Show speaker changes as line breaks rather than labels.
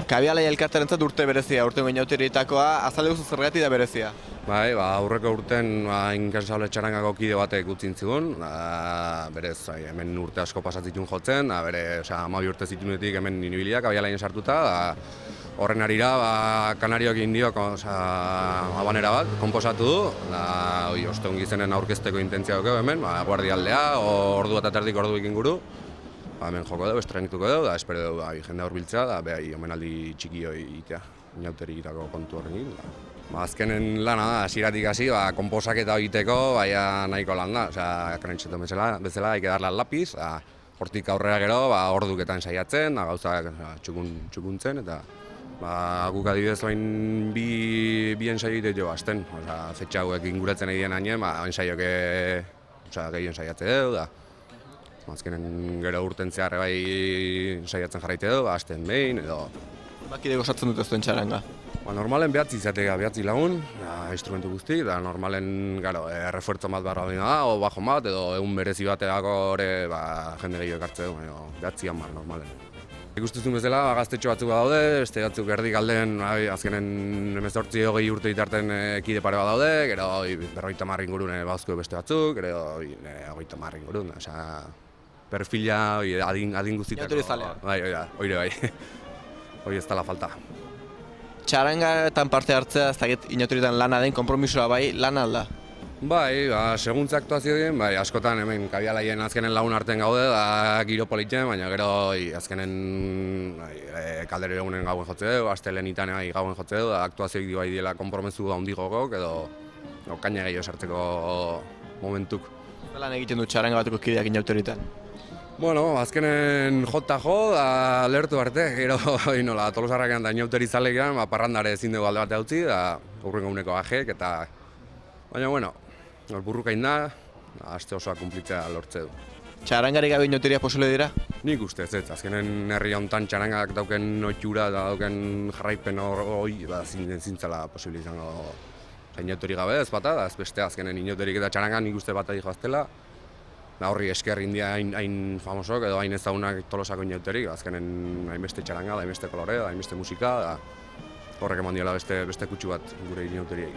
Kabialai elkartearentzat urte berezia, urte inautirietakoa, azaldu guzu zergatik da berezia?
Bai, aurreko urten Inkansable txarangako kide batek utzin zigun, berez hemen urte asko pasatzitun jotzen, bere 12 urte zitunetik hemen inibiliak Kabialaien sartuta, horren arira Kanarioak indiok abanera bat, konposatu du, ostegun gizenen aurkezteko intentzia dugu hemen, guardialdea, ordu eta terdik ordu inguru. Hemen joko dugu, estrenituko dugu, espero dugu jendea hurbiltzea, behai omenaldi txiki hori egitea, inauterikitako kontu horrekin. Azkenen lana da, hasieratik hasi, konposaketa egiteko, nahiko lan da, krentxeto bezala, haike darla lapiz, hortik aurrera gero, orduketan saiatzen, gauzak txukuntzen, eta guk adibidez bain bi ensaio egiteko azten, fetxa hauek inguratzen egiten hainen, ensaioke gehien saiatze dugu, azkenen gero urten zehar bai saiatzen jarraite dugu, azten behin, edo...
Bakide gozatzen dut ez duen txaranga?
Normalen behatzi izatea, behatzi lagun, instrumentu guzti, eta normalen refuerzo bat barra da, o bajo bat, edo egun berezi bateako jende gehiago ekartze du, behatzi hamar normalen. Ikustuzun bezala, gaztetxo batzuk daude, beste batzuk erdik alden, azkenen 18-20 urte ditarten kide pare bat daude, gero 50 ingurune bauzko beste batzuk, gero 50 ingurun, perfila adin guztitako.
Inauterizalea.
Bai, oire bai, hori ez dela falta.
Txarangaetan parte hartzea, ez dakit inauteritan lana den, konpromisoa bai, lana alda?
Bai, seguntza aktuazio den, askotan hemen Kabialaien azkenen lagun artean gaude, giro politzen, baina gero azkenen kaldero egunen gauen jotze dugu, astelenitan gauen jotze dugu, aktuazioik bai diela konpromezu handi gogok, edo kaina gehiago sartzeko momentuk.
Zelan egiten du txaranga batuko kideak inauteritan?
Bueno, azkenen jo, lertu arte, gero Tolosarrakean da inauterizalean, parrandare ezin dugu alde bate utzi, urrengo uneko ajek, eta... Baina, bueno, burrukain da, aste osoa kumplitzea lortze du.
Txarangari gabe inauteria posible dira?
Nik uste ez, azkenen herri honetan txarangak dauken oitxura eta dauken jarraipen hori zintzala posible izango inauteri gabe ez bata, ez beste azkenen inauterik eta txarangan nik uste bat adi joaztela. Horri esker india hain famosok edo hain ezagunak Tolosako inauterik, azkenen hainbeste txaranga, hainbeste kolore, hainbeste musika, horrek eman diola beste kutsu bat gure inauteriei.